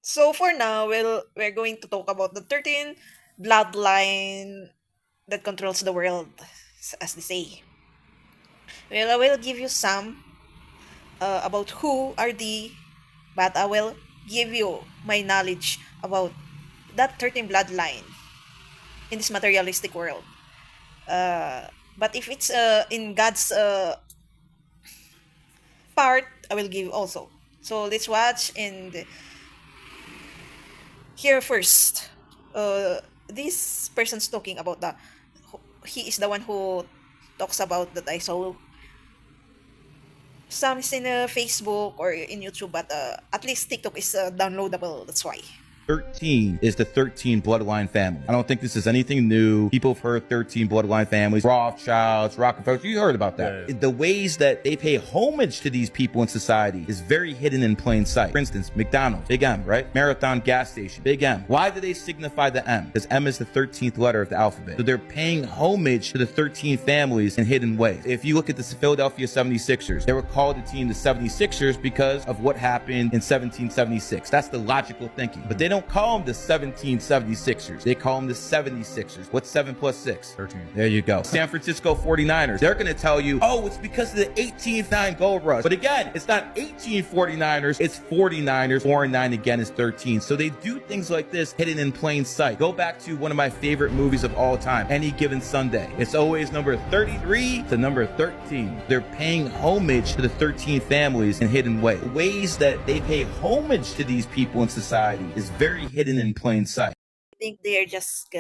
So for now, we're going to talk about the 13 bloodline that controls the world, as they say. Well, I will give you some about who are the, but I will give you my knowledge about that 13 bloodline in this materialistic world. Uh, but if it's in God's part, I will give also. So let's watch and hear first. This person's talking about he is the one who talks about that I saw some is in Facebook or in YouTube, but at least TikTok is downloadable. That's why. 13 is the 13 bloodline family. I don't think this is anything new. People have heard 13 bloodline families, Rothschilds, Rockefellers. You heard about that. Yeah. The ways that they pay homage to these people in society is very hidden in plain sight. For instance, McDonald's, big M, right? Marathon gas station, big M. Why do they signify the M? Because M is the 13th letter of the alphabet. So they're paying homage to the 13 families in hidden ways. If you look at the Philadelphia 76ers, they were called the team the 76ers because of what happened in 1776. That's the logical thinking. But they don't call them the 1776ers. They call them the 76ers. What's 7 plus 6? 13. There you go. San Francisco 49ers. They're going to tell you, oh, it's because of the 1809 gold rush. But again, it's not 1849ers. It's 49ers. 4 and 9 again is 13. So they do things like this hidden in plain sight. Go back to one of my favorite movies of all time, Any Given Sunday. It's always number 33 to number 13. They're paying homage to the 13 families in hidden ways. Ways that they pay homage to these people in society is very hidden in plain sight. I think they're just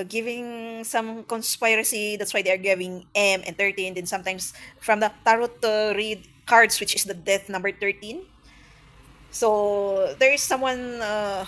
giving some conspiracy. That's why they're giving M and 13. Then sometimes from the tarot read cards, which is the death number 13. So there is someone that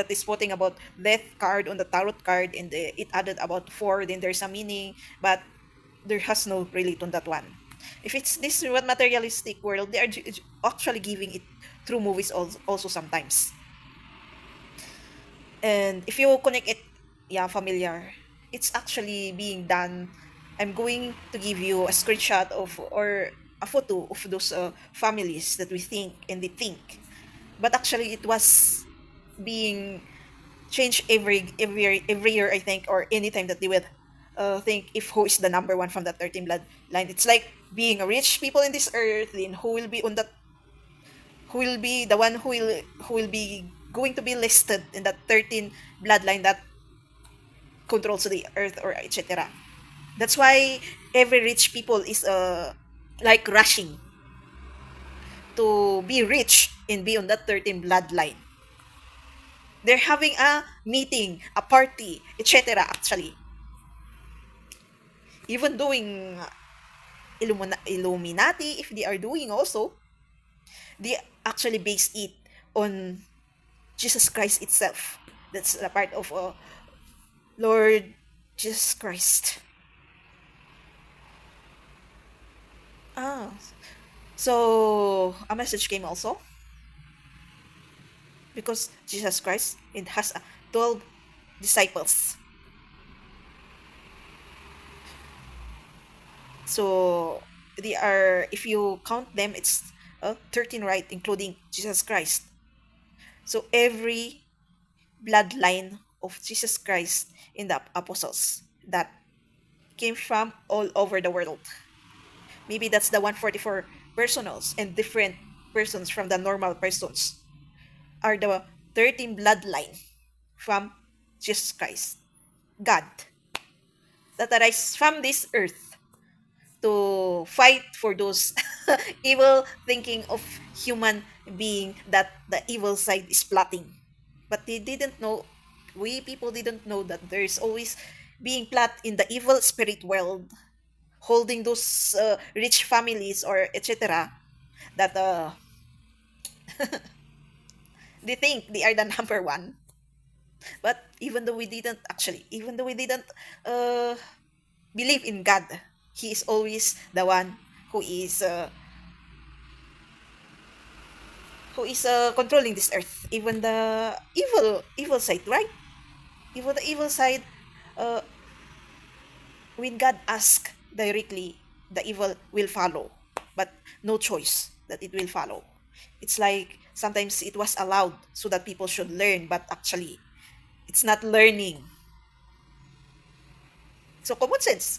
is putting about death card on the tarot card, and it added about 4. Then there's a meaning, but there has no relate on that one. If it's this what materialistic world, they are actually giving it through movies also sometimes. And if you connect it, yeah, familiar, it's actually being done. I'm going to give you a screenshot of or a photo of those families that we think and they think, but actually it was being changed every year, I think, or anytime that they would think if who is the number one from the 13 bloodline. It's like being a rich people in this earth, then who will be on that, who will be the one who will be going to be listed in that 13 bloodline that controls the earth or etc. That's why every rich people is like rushing to be rich and be on that 13 bloodline. They're having a meeting, a party, etc. Actually, even doing Illuminati, if they are doing also, they actually base it on Jesus Christ itself. That's a part of Lord Jesus Christ. Ah, so a message came also because Jesus Christ it has 12 disciples. So they are, if you count them, it's 13, right, including Jesus Christ. So every bloodline of Jesus Christ in the apostles that came from all over the world. Maybe that's the 144 personals and different persons from the normal persons are the 13 bloodline from Jesus Christ. God that arise from this earth to fight for those evil thinking of human being that the evil side is plotting. But they didn't know, we people didn't know that there's always being plot in the evil spirit world, holding those rich families or etc. that they think they are the number one. But even though we didn't uh, believe in God, He is always the one who is uh, controlling this earth. Even the evil side, right? Even the evil side, uh, when God asks directly, the evil will follow, but no choice that it will follow. It's like Sometimes it was allowed so that people should learn, but actually, it's not learning. So, common sense.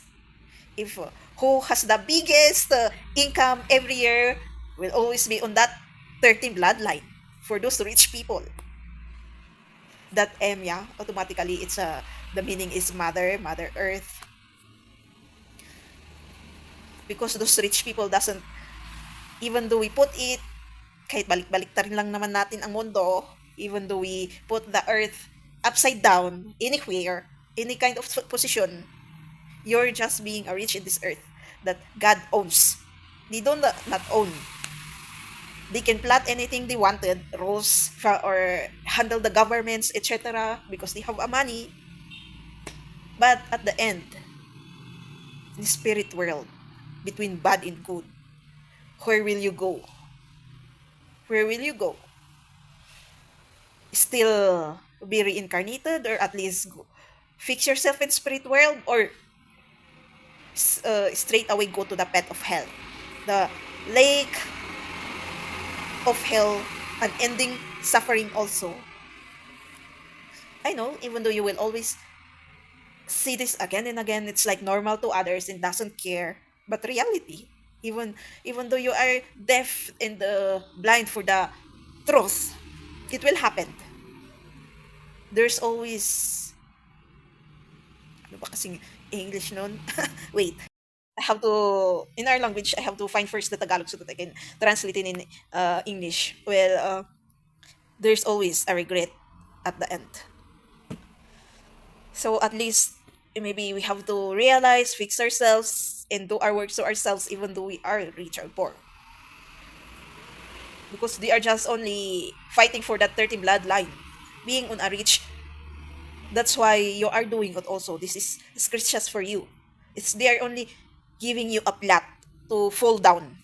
If who has the biggest income every year will always be on that 13 bloodline for those rich people. That M, yeah, automatically it's the meaning is Mother Earth, because those rich people doesn't, even though we put it, kahit balik-balik ta rin lang naman natin ang mundo, even though we put the earth upside down, anywhere, any kind of position, you're just being a rich in this earth that God owns. They don't not own. They can plot anything they wanted, rules, or handle the governments, etc., because they have a money. But at the end, in the spirit world, between bad and good, where will you go? Where will you go? Still be reincarnated, or at least fix yourself in spirit world, or straight away go to the pit of hell, the lake of hell, an ending suffering also. I know, even though you will always see this again and again, it's like normal to others and doesn't care. But reality, even though you are deaf and blind for the truth, it will happen. There's always, ano ba kasing English nun? Wait. I have to, in our language, I have to find first the Tagalog so that I can translate it in English. Well, there's always a regret at the end. So at least maybe we have to realize, fix ourselves, and do our work to ourselves, even though we are rich or poor. Because they are just only fighting for that 30 bloodline. Being on a rich, that's why you are doing it also. This is scriptures for you. It's they are only giving you a plot to fall down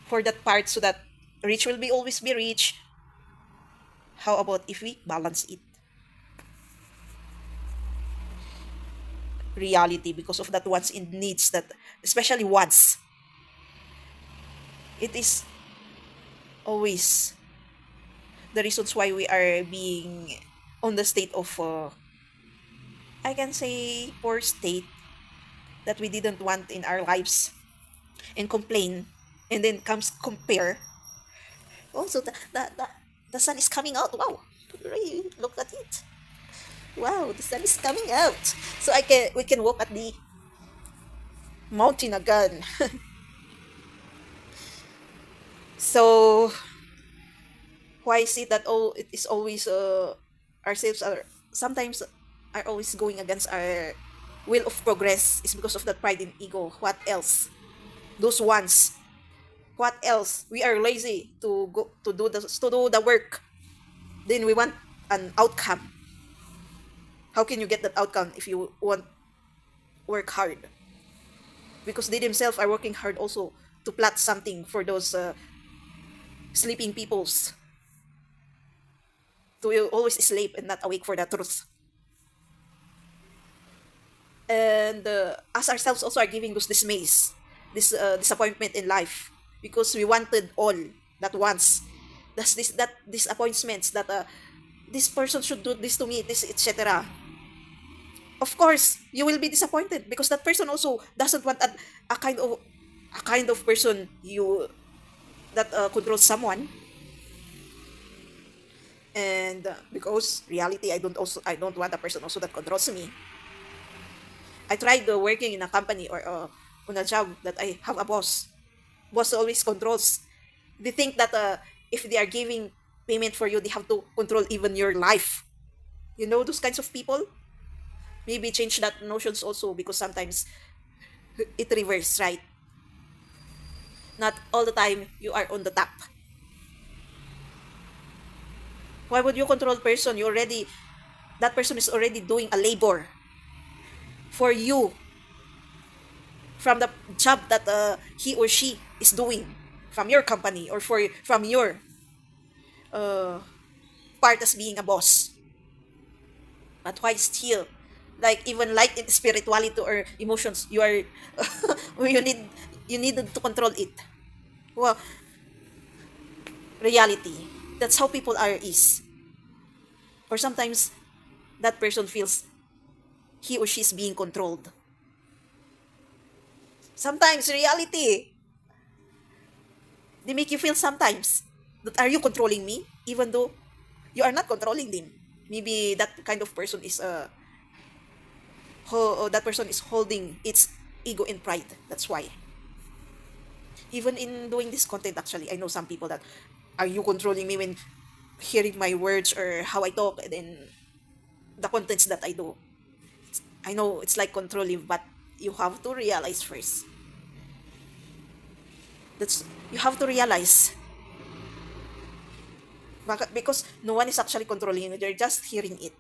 for that part so that rich will be always be rich. How about if we balance it? Reality, because of that wants and needs, that especially wants, it is always the reasons why we are being on the state of I can say poor state that we didn't want in our lives, and complain, and then comes compare. Also, the sun is coming out. Wow, really, look at it. Wow, the sun is coming out. So we can walk at the mountain again. So why is it that it is always ourselves are sometimes are always going against our will of progress? Is because of that pride and ego. What else? Those ones. What else? We are lazy to go to do the work. Then we want an outcome. How can you get that outcome if you won't work hard? Because they themselves are working hard also to plot something for those sleeping peoples, to always sleep and not awake for the truth. And us ourselves also are giving those dismays, this disappointment in life, because we wanted all that once. That's this that disappointments that this person should do this to me, this etc. Of course, you will be disappointed because that person also doesn't want a kind of person you that controls someone. And because reality, I don't want a person also that controls me. I tried working in a company or on a job that I have a boss. Boss always controls. They think that if they are giving payment for you, they have to control even your life. You know those kinds of people. Maybe change that notions also, because sometimes it reverse, right? Not all the time you are on the top. Why would you control person? That person is already doing a labor for you from the job that he or she is doing from your company, or from your uh, part as being a boss. But why still, like even like in spirituality or emotions, you are you needed to control it. Well, reality. That's how people are is. Or sometimes that person feels he or she is being controlled. Sometimes reality, they make you feel sometimes that are you controlling me even though you are not controlling them. Maybe that kind of person is that person is holding its ego and pride. That's why. Even in doing this content, actually, I know some people that are you controlling me when hearing my words or how I talk and then the contents that I do. I know it's like controlling, but you have to realize first. That's you have to realize because no one is actually controlling you. They're just hearing it.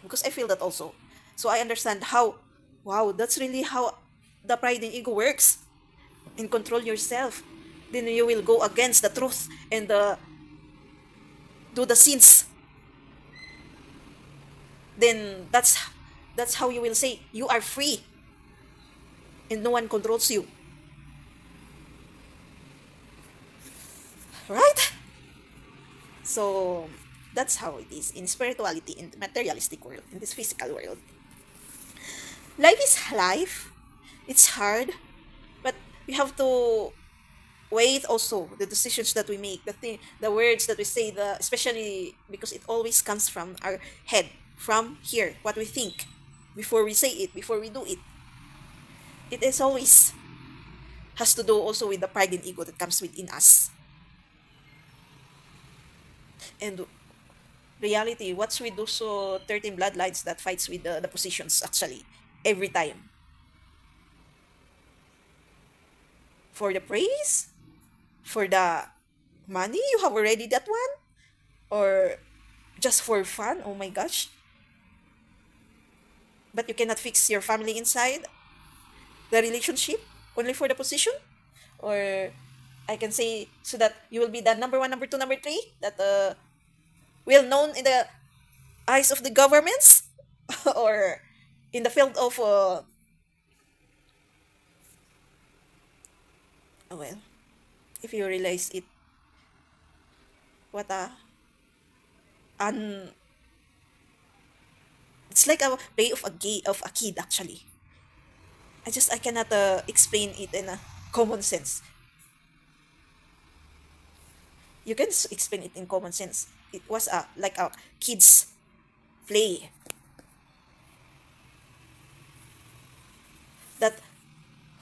Because I feel that also. So I understand how, wow, that's really how the pride and ego works. And control yourself. Then you will go against the truth and do the sins. Then that's how you will say you are free and no one controls you. Right? So that's how it is in spirituality, in the materialistic world, in this physical world. Life is life. It's hard, but we have to wait also the decisions that we make, the words that we say, the especially because it always comes from our head, from here, what we think before we say it, before we do it. It is always has to do also with the pride and ego that comes within us. And reality, what's with those 13 bloodlines that fights with the positions actually every time? For the praise? For the money? You have already that one? Or just for fun? Oh my gosh. But you cannot fix your family inside the relationship only for the position? Or I can say so that you will be the number one, number two, number three that well known in the eyes of the governments or in the field of oh well, if you realize it, what a un it's like a play of a kid actually. I cannot explain it in a common sense. You can explain it in common sense. It was a like a kid's play that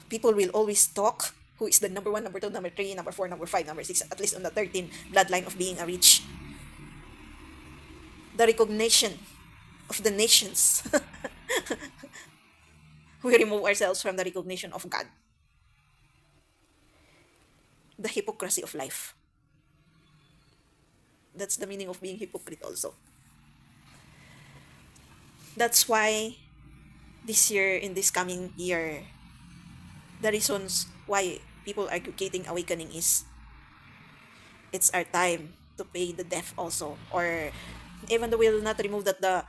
people will always talk who is the number one, number two, number three, number four, number five, number six, at least on the 13 bloodline of being a rich. The recognition of the nations. We remove ourselves from the recognition of God. The hypocrisy of life. That's the meaning of being hypocrite also. That's why this year, in this coming year, the reasons why people are getting awakening is it's our time to pay the debt also. Or even though we'll not remove that the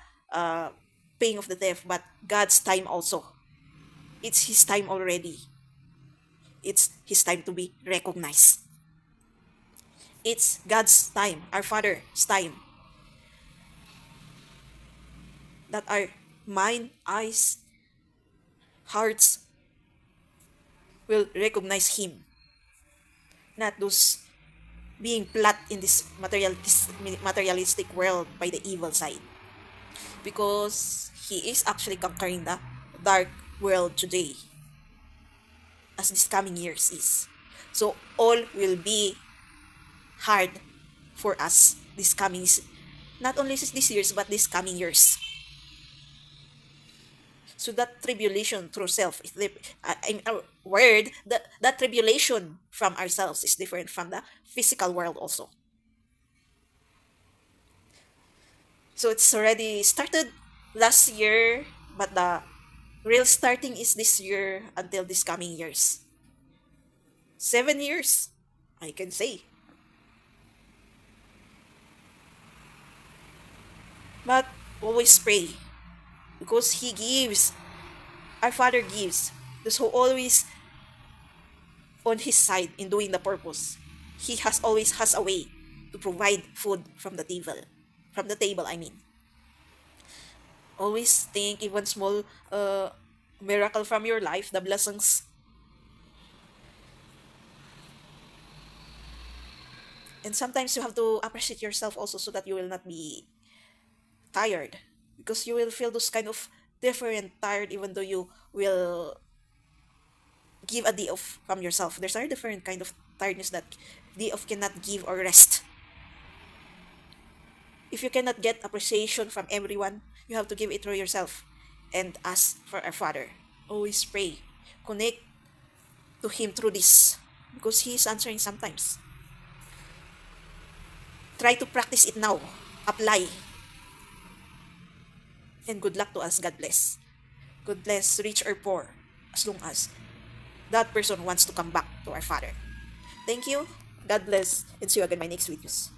paying of the debt, but God's time also. It's His time already. It's His time to be recognized. It's God's time, our Father's time, that our mind, eyes, hearts will recognize Him, not those being plot in this materialistic world by the evil side. Because He is actually conquering the dark world today, as this coming years is. So all will be hard for us this coming, not only this years, but this coming years. So that tribulation through self is in a word that tribulation from ourselves is different from the physical world also. So it's already started last year, but the real starting is this year until this coming years. 7 years, I can say. But always pray because He gives, our Father gives. Those who always on His side in doing the purpose. He has always has a way. to provide food from the table. From the table, I mean. Always think even small miracle from your life, the blessings. And sometimes you have to appreciate yourself also so that you will not be tired. Because you will feel those kind of different tired even though you will give a day off from yourself. There's a different kind of tiredness that day off cannot give or rest. If you cannot get appreciation from everyone, you have to give it to yourself and ask for our Father. Always pray. Connect to Him through this because He is answering sometimes. Try to practice it now. Apply. And good luck to us. God bless. God bless, rich or poor, as long as that person wants to come back to our Father. Thank you. God bless. And see you again in my next videos.